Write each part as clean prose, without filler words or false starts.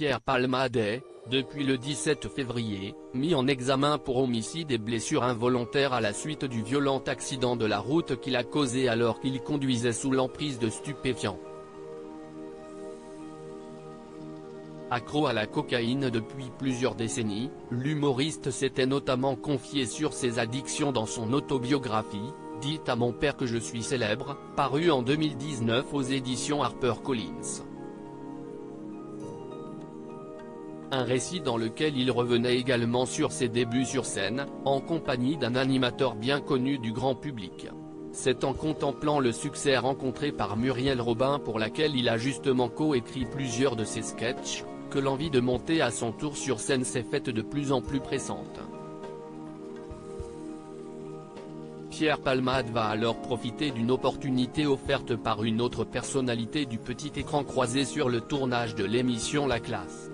Pierre Palmade est, depuis le 17 février, mis en examen pour homicide et blessure involontaire à la suite du violent accident de la route qu'il a causé alors qu'il conduisait sous l'emprise de stupéfiants. Accro à la cocaïne depuis plusieurs décennies, l'humoriste s'était notamment confié sur ses addictions dans son autobiographie, « Dites à mon père que je suis célèbre », parue en 2019 aux éditions HarperCollins. Un récit dans lequel il revenait également sur ses débuts sur scène, en compagnie d'un animateur bien connu du grand public. C'est en contemplant le succès rencontré par Muriel Robin, pour laquelle il a justement coécrit plusieurs de ses sketchs, que l'envie de monter à son tour sur scène s'est faite de plus en plus pressante. Pierre Palmade va alors profiter d'une opportunité offerte par une autre personnalité du petit écran croisé sur le tournage de l'émission La Classe.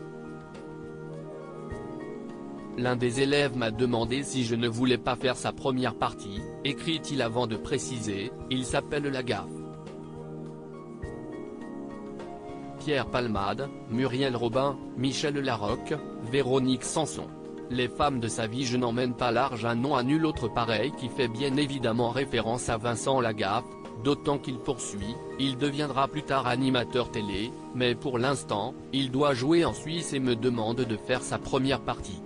L'un des élèves m'a demandé si je ne voulais pas faire sa première partie, écrit-il avant de préciser, il s'appelle La Gaffe. Pierre Palmade, Muriel Robin, Michel Larocque, Véronique Sanson. Les femmes de sa vie. Je n'emmène pas large, un nom à nul autre pareil qui fait bien évidemment référence à Vincent Lagaffe, d'autant qu'il poursuit, il deviendra plus tard animateur télé, mais pour l'instant, il doit jouer en Suisse et me demande de faire sa première partie.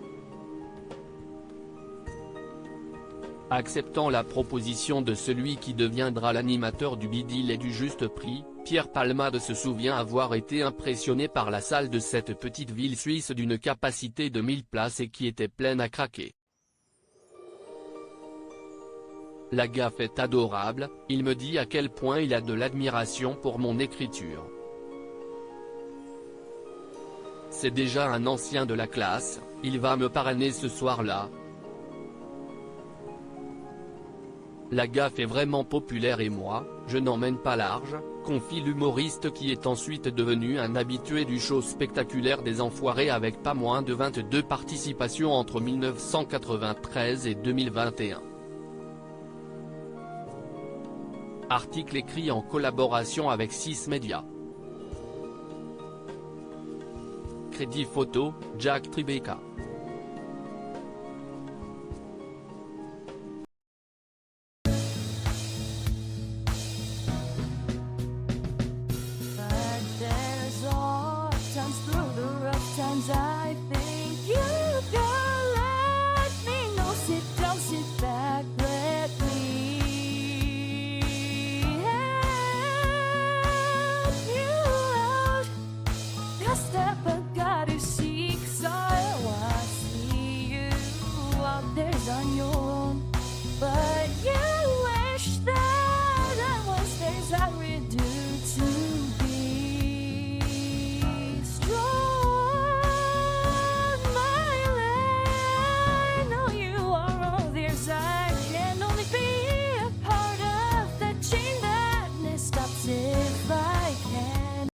Acceptant la proposition de celui qui deviendra l'animateur du Bidil et du Juste Prix, Pierre Palmade se souvient avoir été impressionné par la salle de cette petite ville suisse d'une capacité de 1000 places et qui était pleine à craquer. La Gaffe est adorable, il me dit à quel point il a de l'admiration pour mon écriture. C'est déjà un ancien de la classe, il va me parrainer ce soir-là. La Gaffe est vraiment populaire et moi, je n'emmène pas large, confie l'humoriste qui est ensuite devenu un habitué du show spectaculaire des Enfoirés avec pas moins de 22 participations entre 1993 et 2021. Article écrit en collaboration avec 6 médias. Crédit photo, Jack Tribeca.